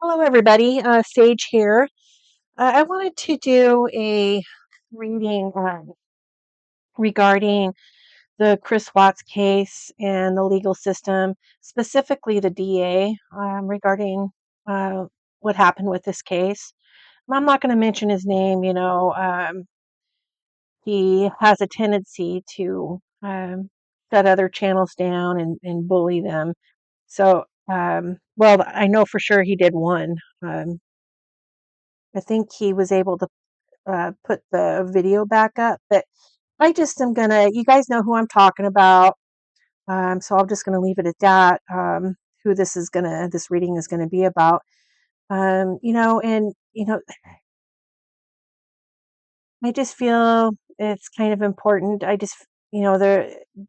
Hello, everybody. Sage here. I wanted to do a reading regarding the Chris Watts case and the legal system, specifically the DA, regarding uh, what happened with this case. I'm not going to mention his name. He has a tendency to shut other channels down and bully them. So, well, I know for sure he did one. I think he was able to put the video back up. But I just am gonna, you guys know who I'm talking about. So I'm just gonna leave it at that. Who this reading is gonna be about. And I just feel it's kind of important.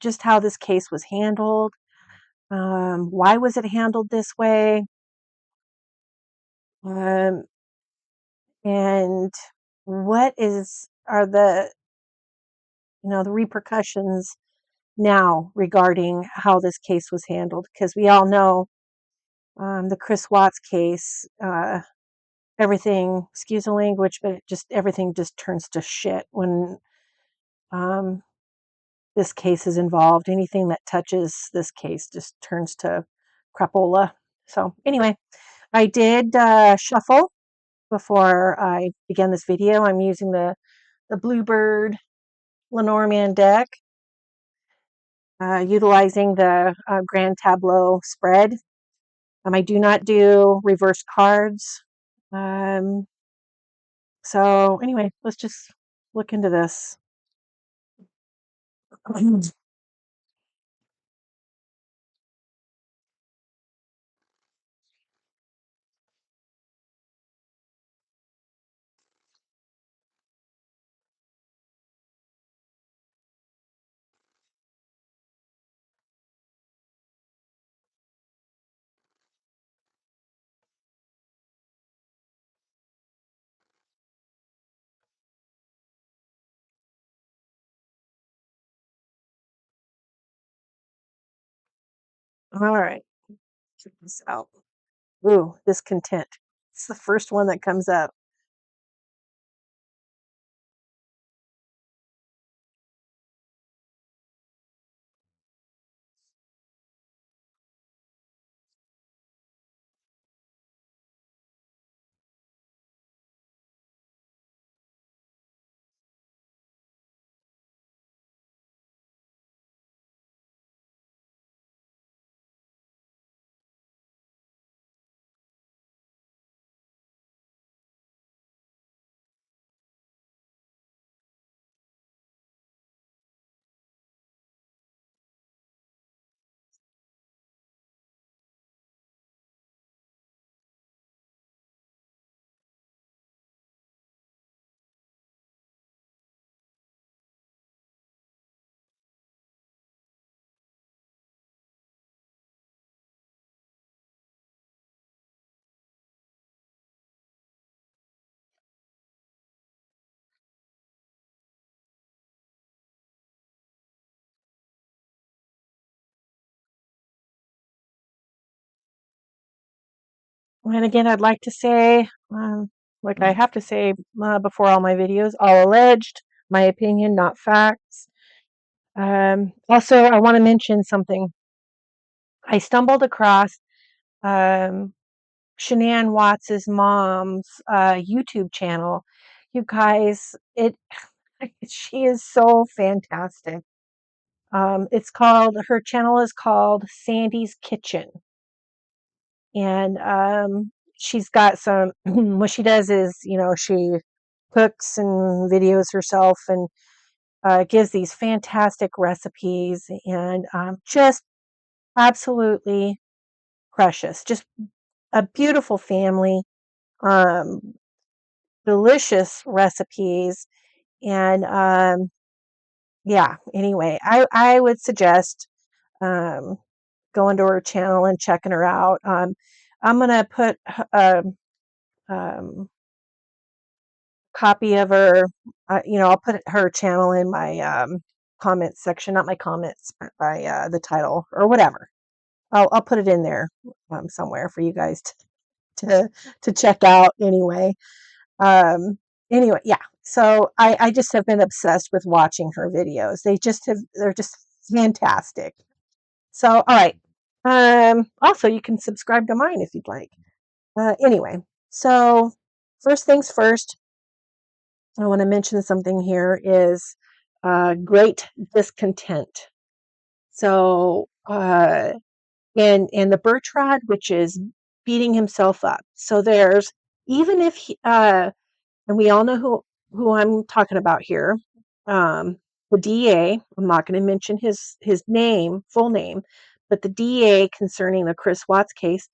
Just how this case was handled. Why was it handled this way? Um, and what are the repercussions now regarding how this case was handled, because we all know the Chris Watts case, everything, excuse the language, but everything just turns to shit when um, this case is involved. Anything that touches this case just turns to crapola. So anyway, I did shuffle before I began this video. I'm using the Bluebird Lenormand deck, utilizing the Grand Tableau spread. I do not do reverse cards. Um, so anyway, let's just look into this. All right, check this out. Ooh, discontent. It's the first one that comes up. And again, I'd like to say, like I have to say before all my videos, all alleged, my opinion, not facts. Also, I want to mention something. I stumbled across um, Shannan Watts's mom's YouTube channel. You guys, it she is so fantastic. Her channel is called Sandy's Kitchen, and she's got some. What she does is, she cooks and videos herself and gives these fantastic recipes, and just absolutely precious. Just a beautiful family. Um, Delicious recipes. And yeah, anyway, I would suggest um, going to her channel and checking her out. I'm going to put a copy of her, I'll put her channel in my comments section, not my comments, but by the title or whatever. I'll put it in there somewhere for you guys to check out anyway. Anyway, yeah. So I just have been obsessed with watching her videos. They're just fantastic. So, all right. Also, you can subscribe to mine if you'd like. Anyway, so first things first, I want to mention something here is great discontent. So, and the Bertrand, which is beating himself up. So there's even if and we all know who I'm talking about here. The DA. I'm not going to mention his name, full name, but the DA concerning the Chris Watts case,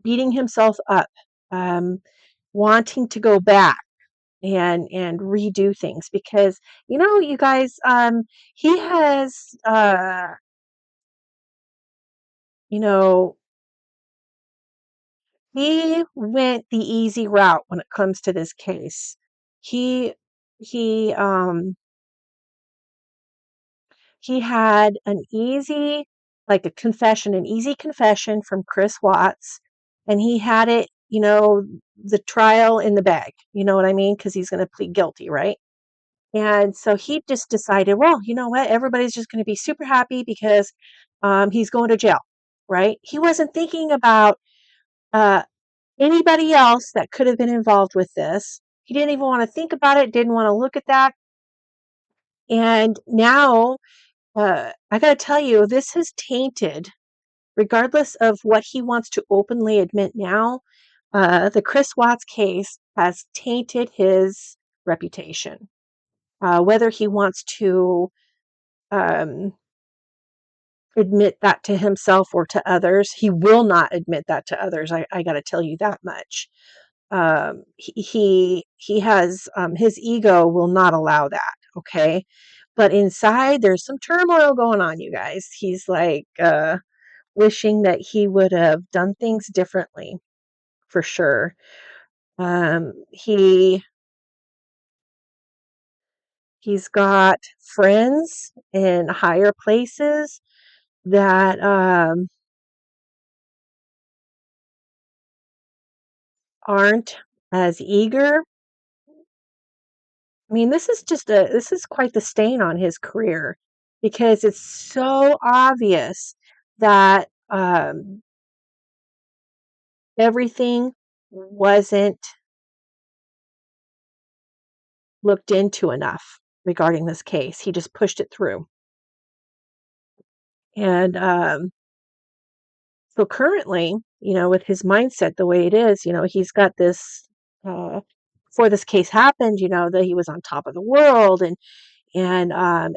beating himself up, um, wanting to go back and redo things because you guys, he has you know he went the easy route when it comes to this case. He he um he had an easy confession from Chris Watts, and he had it, the trial in the bag. You know what I mean? Because he's going to plead guilty, right? And so he just decided, well, you know what? Everybody's just going to be super happy because he's going to jail, right? He wasn't thinking about uh, anybody else that could have been involved with this. He didn't even want to think about it, didn't want to look at that. And now, I got to tell you, this has tainted, regardless of what he wants to openly admit now, the Chris Watts case has tainted his reputation. Whether he wants to um, admit that to himself or to others, he will not admit that to others. I got to tell you that much. He has his ego will not allow that. Okay, but inside there's some turmoil going on, you guys. He's like wishing that he would have done things differently, for sure. He's got friends in higher places that aren't as eager. I mean, this is quite the stain on his career because it's so obvious that everything wasn't looked into enough regarding this case. He just pushed it through. And so currently, with his mindset the way it is, he's got this before this case happened, that he was on top of the world and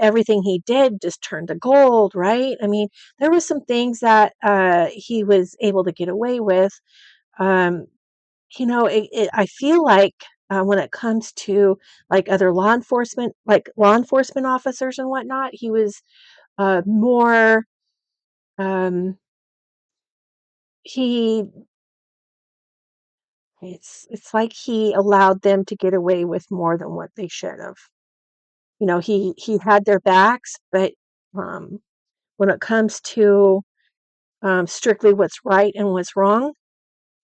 everything he did just turned to gold, right? I mean, there were some things that he was able to get away with. Um, I feel like when it comes to like other law enforcement officers and whatnot, he was more. Um, he it's like he allowed them to get away with more than what they should have. He had their backs, but um, when it comes to strictly what's right and what's wrong,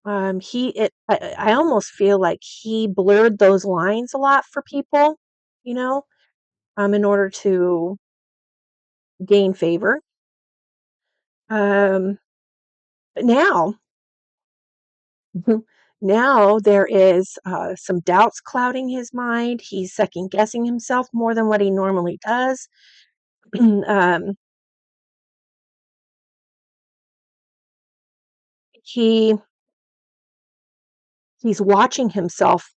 I almost feel like he blurred those lines a lot for people, you know, in order to gain favor. But now, now there is some doubts clouding his mind. He's second guessing himself more than what he normally does. um, he he's watching himself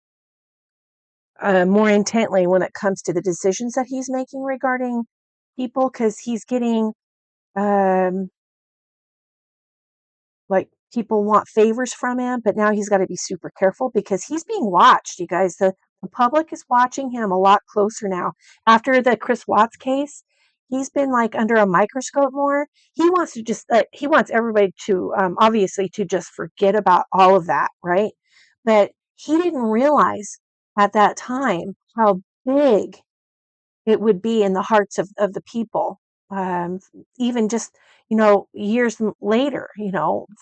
more intently when it comes to the decisions that he's making regarding people because he's getting um, like people want favors from him, but now he's got to be super careful because he's being watched. You guys, the public is watching him a lot closer now. After the Chris Watts case, he's been like under a microscope more. He wants to just he wants everybody to obviously to just forget about all of that, right? But he didn't realize at that time how big it would be in the hearts of the people. Um, even just years later,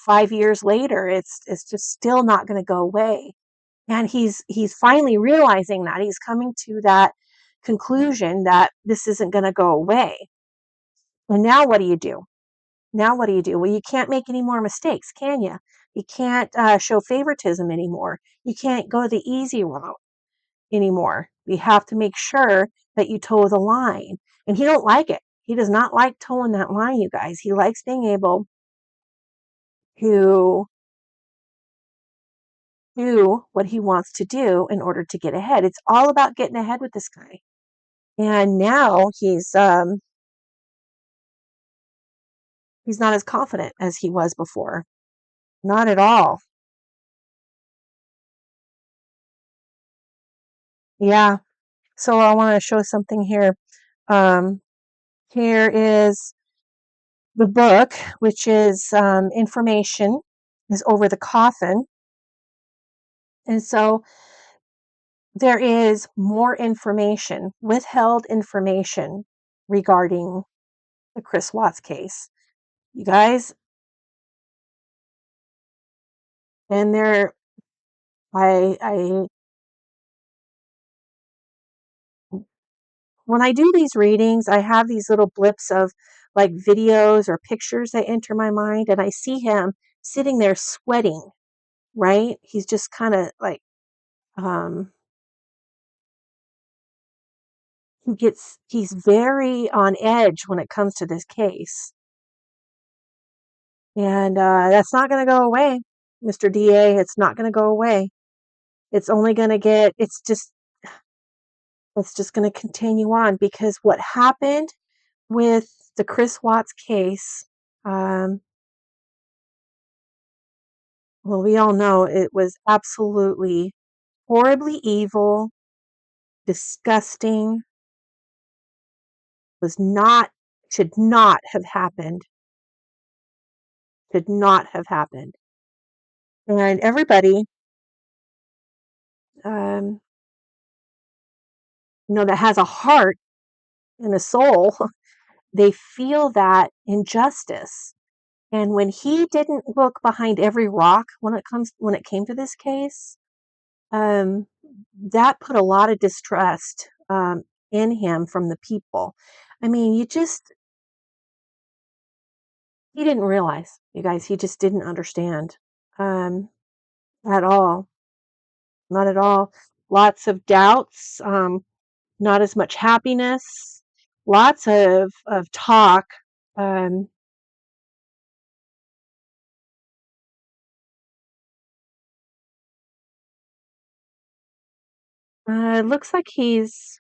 5 years later, it's just still not going to go away. And he's finally realizing that he's coming to that conclusion that this isn't going to go away. And now what do you do? Now what do you do? Well, you can't make any more mistakes, can you? You can't show favoritism anymore. You can't go the easy route anymore. You have to make sure that you toe the line. And he don't like it. He does not like towing that line, you guys. He likes being able to do what he wants to do in order to get ahead. It's all about getting ahead with this guy. And now he's not as confident as he was before. Not at all. Yeah. So I want to show something here. Um, Here is the book, which is information is over the coffin. And so there is more information, withheld information regarding the Chris Watts case. You guys, and there, I, when I do these readings, I have these little blips of like videos or pictures that enter my mind, and I see him sitting there sweating, right? He's just kind of like, um, he's very on edge when it comes to this case. And that's not going to go away, Mr. DA. It's not going to go away. It's only going to it's just going to continue on, because what happened with the Chris Watts case, well, we all know it was absolutely horribly evil, disgusting, should not have happened, should not have happened. And everybody, um, that has a heart and a soul, they feel that injustice. And when he didn't look behind every rock when it came to this case, um, that put a lot of distrust in him from the people. I mean, he didn't realize, you guys, he just didn't understand um, at all. Not at all. Lots of doubts, not as much happiness, lots of talk. Um, it looks like he's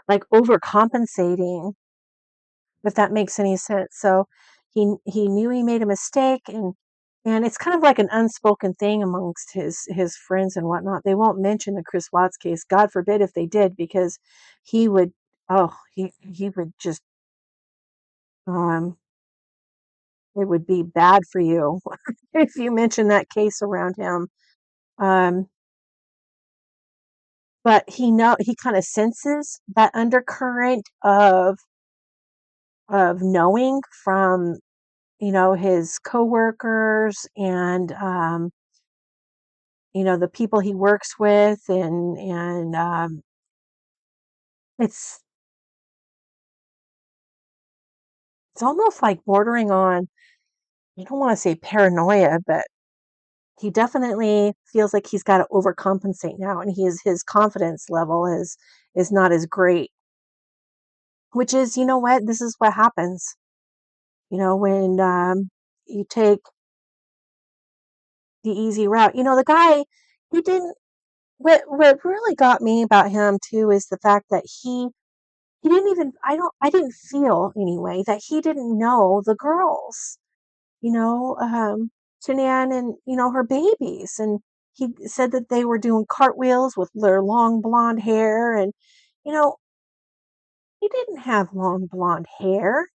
like overcompensating, if that makes any sense. So he knew he made a mistake, and it's kind of like an unspoken thing amongst his friends and whatnot. They won't mention the Chris Watts case. God forbid if they did, because he would he would just um it would be bad for you if you mention that case around him. Um but he kind of senses that undercurrent of knowing from his coworkers and the people he works with, and it's it's almost like bordering on, I don't want to say paranoia, but he definitely feels like he's got to overcompensate now, and his confidence level is not as great, which is, what, this is what happens, when you take the easy route. The guy, he didn't what really got me about him too is the fact that he didn't even I didn't feel anyway that he didn't know the girls, Shannan and her babies, and he said that they were doing cartwheels with their long blonde hair, and you know he didn't have long blonde hair.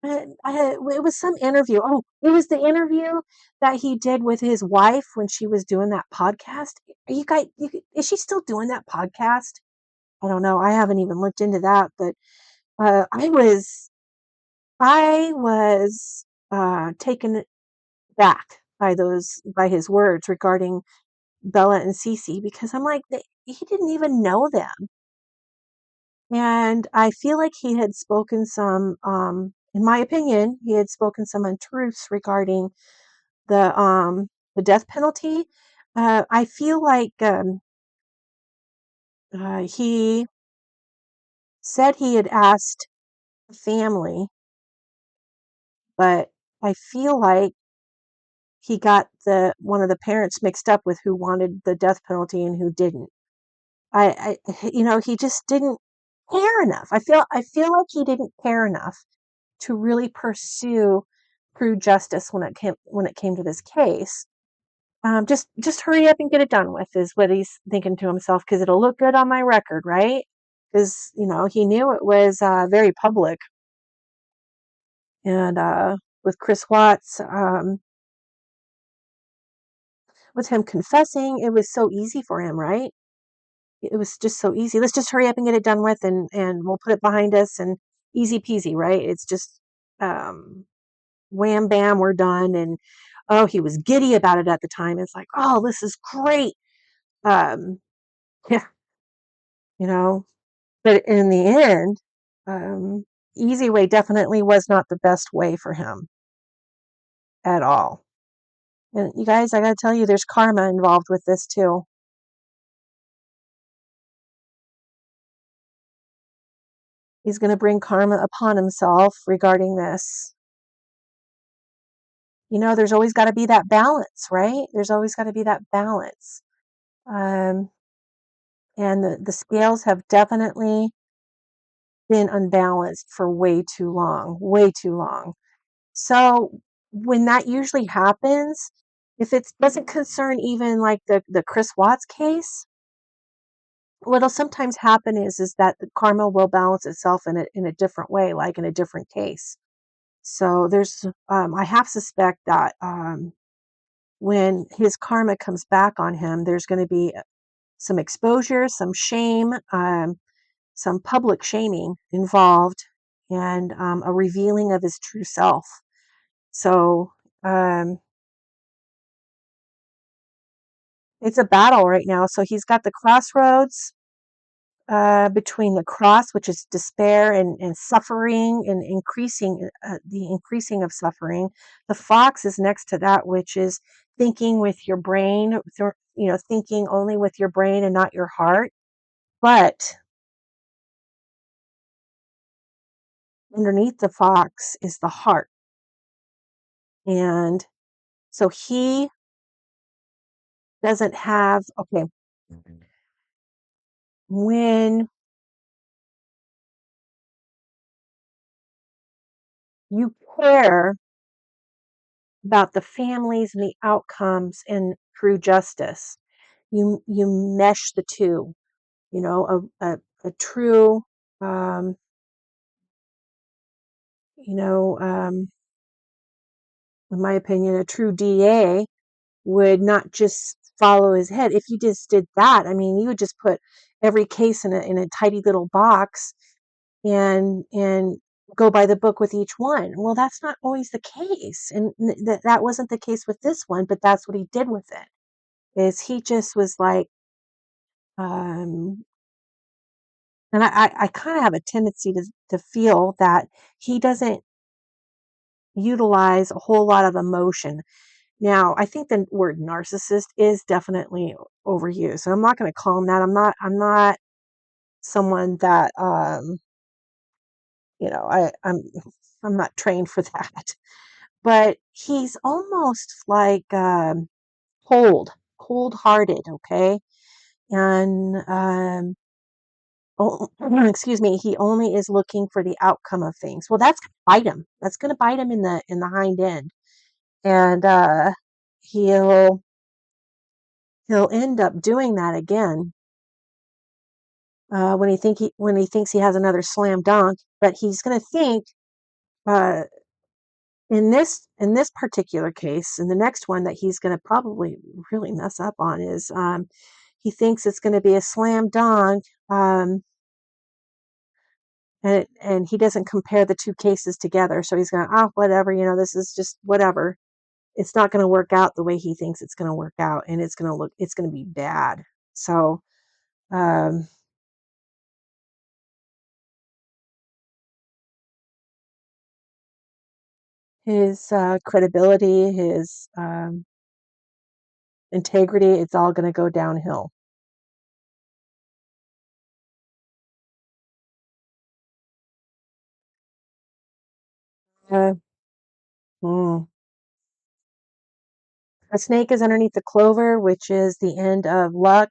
It was some interview. Oh, it was the interview that he did with his wife when she was doing that podcast. Is she still doing that podcast? I don't know. I haven't even looked into that, but I was taken back by his words regarding Bella and Cece, because I'm like, he didn't even know them. And I feel like he had spoken some, in my opinion, he had spoken some untruths regarding the death penalty. I feel like he said he had asked the family, but I feel like he got one of the parents mixed up with who wanted the death penalty and who didn't. He just didn't care enough. I feel like he didn't care enough to really pursue true justice when it came to this case. Just hurry up and get it done with is what he's thinking to himself, because it'll look good on my record, right? Because he knew it was very public, and with Chris Watts, with him confessing, it was so easy for him, right? It was just so easy. Let's just hurry up and get it done with, and we'll put it behind us, and easy peasy, right? It's just um, wham bam, we're done. And oh, he was giddy about it at the time. It's like, oh, this is great. Um, yeah, you know. But in the end, um, easy way definitely was not the best way for him at all. And you guys, I got to tell you, there's karma involved with this too. He's going to bring karma upon himself regarding this. There's always got to be that balance, right? There's always got to be that balance. Um, and the scales have definitely been unbalanced for way too long, way too long. So when that usually happens, if it doesn't concern even like the Chris Watts case, what'll sometimes happen is that the karma will balance itself in a different way, like in a different case. So I half suspect that when his karma comes back on him, there's going to be some exposure, some shame, some public shaming involved, and a revealing of his true self. So um, it's a battle right now. So he's got the crossroads between the cross, which is despair and suffering, and the increasing of suffering. The fox is next to that, which is thinking with your brain, thinking only with your brain and not your heart. But underneath the fox is the heart. And so he doesn't have, okay, when you care about the families and the outcomes and true justice, you mesh the two. A true, um, you know, um, in my opinion, a true DA would not just follow his head. If you just did that, I mean, you would just put every case in a tidy little box and go by the book with each one. Well, that's not always the case, and that wasn't the case with this one. But that's what he did with it. Is he just was like, um, and I kind of have a tendency to feel that he doesn't utilize a whole lot of emotion. Now, I think the word narcissist is definitely overused. And I'm not going to call him that. I'm not someone that I'm not trained for that. But he's almost like cold-hearted, okay? And oh, excuse me, he only is looking for the outcome of things. Well, that's going to bite him. That's going to bite him in the hind end. And he'll he'll end up doing that again when he thinks he has another slam dunk. But he's going to think uh, in this particular case, and the next one that he's going to probably really mess up on is he thinks it's going to be a slam dunk. And he doesn't compare the two cases together. So he's going, oh, whatever, this is just whatever. It's not going to work out the way he thinks it's going to work out, and it's going to be bad. So, um, his credibility, his integrity, it's all going to go downhill. Uh, hmm. A snake is underneath the clover, which is the end of luck.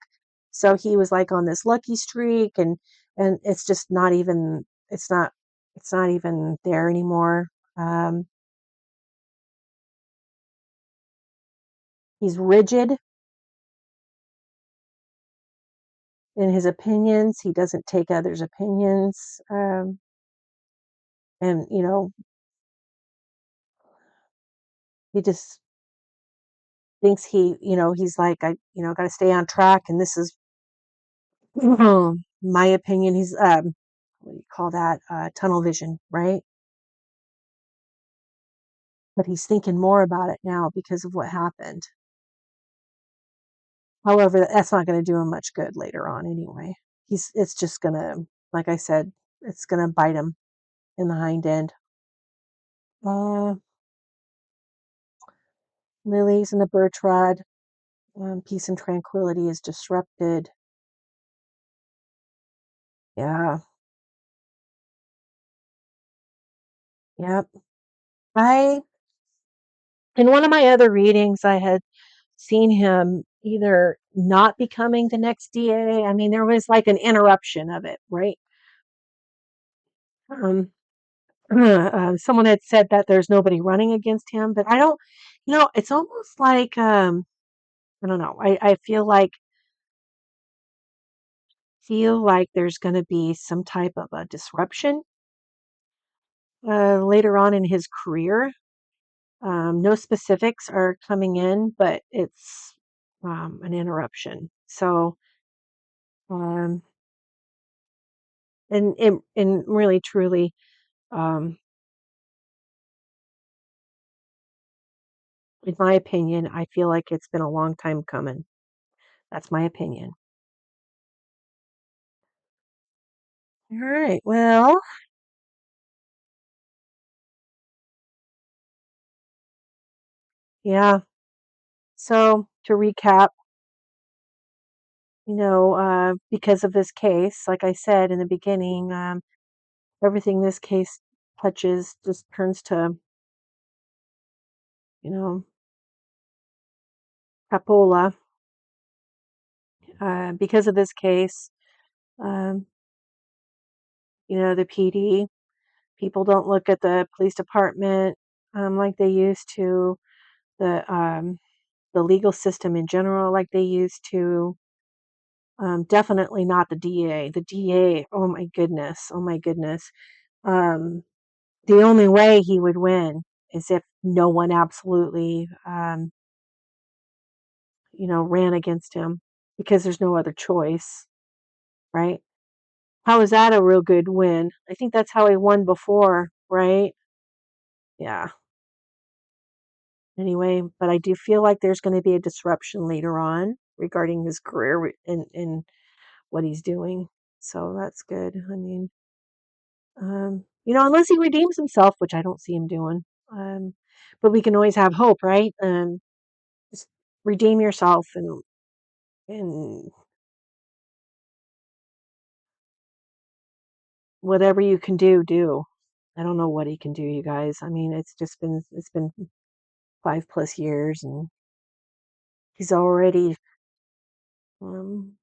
So he was like on this lucky streak, and it's just not even it's not even there anymore. He's rigid in his opinions. He doesn't take others' opinions, and he just thinks he's like, I got to stay on track, and this is my opinion. He's what do you call that? Tunnel vision, right? But he's thinking more about it now because of what happened. However, that's not going to do him much good later on anyway. It's just going to, like I said, it's going to bite him in the hind end. Uh, Lilies in the birch rod. Peace and tranquility is disrupted. Yeah. Yep. I In one of my other readings, I had seen him either not becoming the next DA. I mean, there was like an interruption of it, right? Um, Someone had said that there's nobody running against him, but I don't, it's almost like, I don't know. I feel like there's going to be some type of a disruption later on in his career. No specifics are coming in, but it's an interruption. So, um, and really truly, um, in my opinion, I feel like it's been a long time coming. That's my opinion. All right. Well, yeah. So to recap, because of this case, like I said in the beginning, everything this case touches just turns to, you know, crapola. Because of this case, um, the PD, people don't look at the police department like they used to, the legal system in general like they used to. Definitely not the DA. The DA, oh my goodness, oh my goodness. Um, the only way he would win is if no one absolutely, ran against him because there's no other choice, right? How is that a real good win? I think that's how he won before, right? Yeah. Anyway, but I do feel like there's going to be a disruption later on regarding his career and what he's doing. So that's good. I mean, unless he redeems himself, which I don't see him doing. But we can always have hope, right? Just redeem yourself and whatever you can do, do. I don't know what he can do, you guys. I mean, it's been 5+ years, and he's already, um,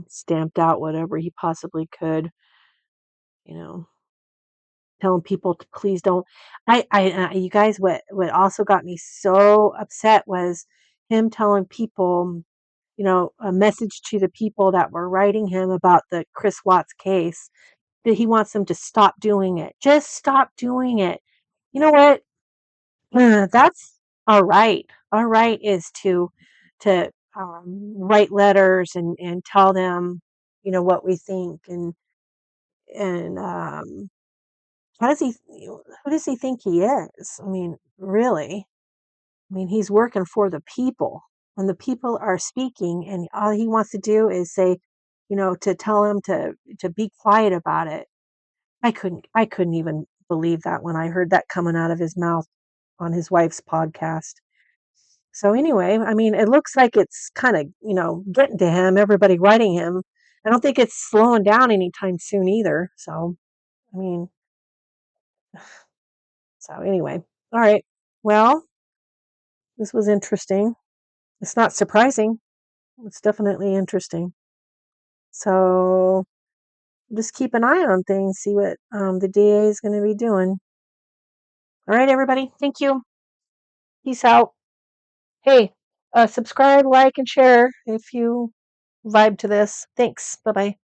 stamped out whatever he possibly could. You know, telling people to please don't. You guys, what also got me so upset was him telling people, a message to the people that were writing him about the Chris Watts case, that he wants them to stop doing it. Just stop doing it. You know what? That's all right. All right is to write letters and tell them, what we think, and how does he who does he think he is? I mean, really? I mean, he's working for the people, and the people are speaking, and all he wants to do is say, to tell him to be quiet about it. I couldn't even believe that when I heard that coming out of his mouth on his wife's podcast. So anyway, I mean, it looks like it's kind of, getting to him, everybody writing him. I don't think it's slowing down anytime soon either. So, I mean, so anyway. All right. Well, this was interesting. It's not surprising. It's definitely interesting. So just keep an eye on things, see what the DA is going to be doing. All right, everybody. Thank you. Peace out. Hey, subscribe, like, and share if you vibe to this. Thanks. Bye bye.